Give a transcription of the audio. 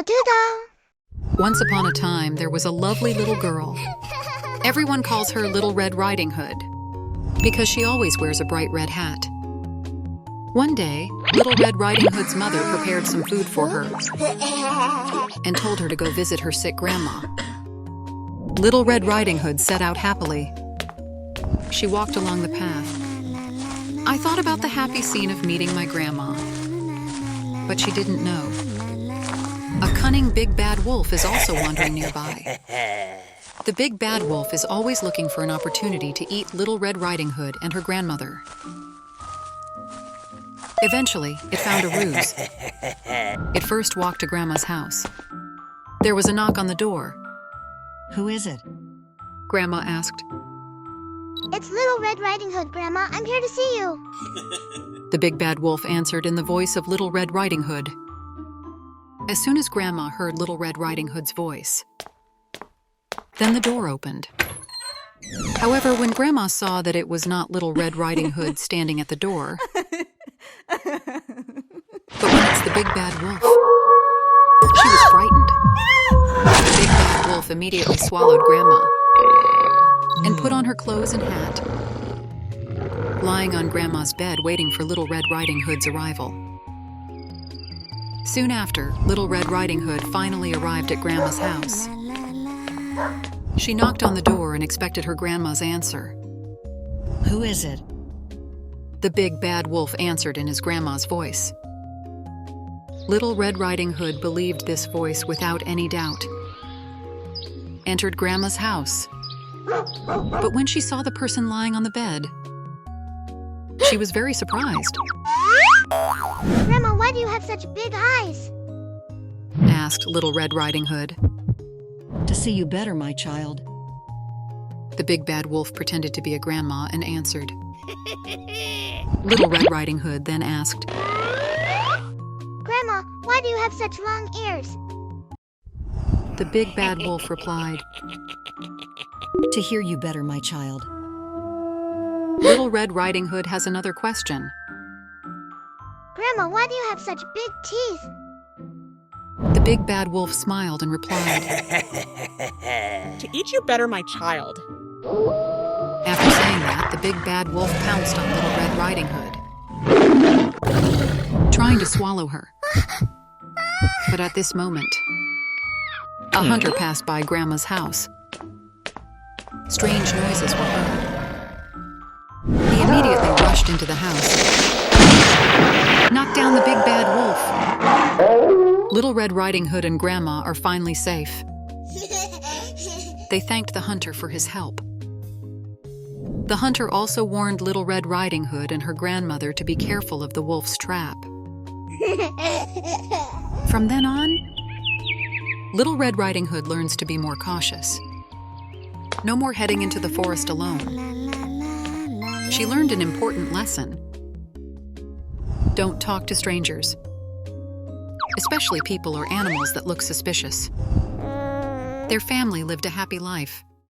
Doodle Doodle. Once upon a time, there was a lovely little girl. Everyone calls her Little Red Riding Hood because she always wears a bright red hat. One day, Little Red Riding Hood's mother prepared some food for her and told her to go visit her sick grandma. Little Red Riding Hood set out happily. She walked along the path. I thought about the happy scene of meeting my grandma, but she didn't know. A cunning big bad wolf is also wandering nearby. The big bad wolf is always looking for an opportunity to eat Little Red Riding Hood and her grandmother. Eventually, it found a ruse. It first walked to Grandma's house. There was a knock on the door. Who is it? Grandma asked. It's Little Red Riding Hood, Grandma. I'm here to see you. The big bad wolf answered in the voice of Little Red Riding Hood. As soon as Grandma heard Little Red Riding Hood's voice, then the door opened. However, when Grandma saw that it was not Little Red Riding Hood standing at the door, but when it's the big bad wolf, she was frightened. The big bad wolf immediately swallowed Grandma and put on her clothes and hat, lying on Grandma's bed waiting for Little Red Riding Hood's arrival. Soon after, Little Red Riding Hood finally arrived at Grandma's house. She knocked on the door and expected her grandma's answer. Who is it? The big bad wolf answered in his grandma's voice. Little Red Riding Hood believed this voice without any doubt, entered Grandma's house. But when she saw the person lying on the bed, she was very surprised. Grandma, why do you have such big eyes? Asked Little Red Riding Hood. To see you better, my child. The big bad wolf pretended to be a grandma and answered. Little Red Riding Hood then asked, Grandma, why do you have such long ears? The big bad wolf replied, To hear you better, my child. Little Red Riding Hood has another question. Grandma, why do you have such big teeth? The big bad wolf smiled and replied, To eat you better, my child. After saying that, the big bad wolf pounced on Little Red Riding Hood, trying to swallow her. But at this moment, a hunter passed by Grandma's house. Strange noises were heard. He immediately rushed into the house, knocked down the big bad wolf. Little Red Riding Hood and Grandma are finally safe. They thanked the hunter for his help. The hunter also warned Little Red Riding Hood and her grandmother to be careful of the wolf's trap. From then on, Little Red Riding Hood learns to be more cautious. No more heading into the forest alone. She learned an important lesson. Don't talk to strangers, especially people or animals that look suspicious. Their family lived a happy life.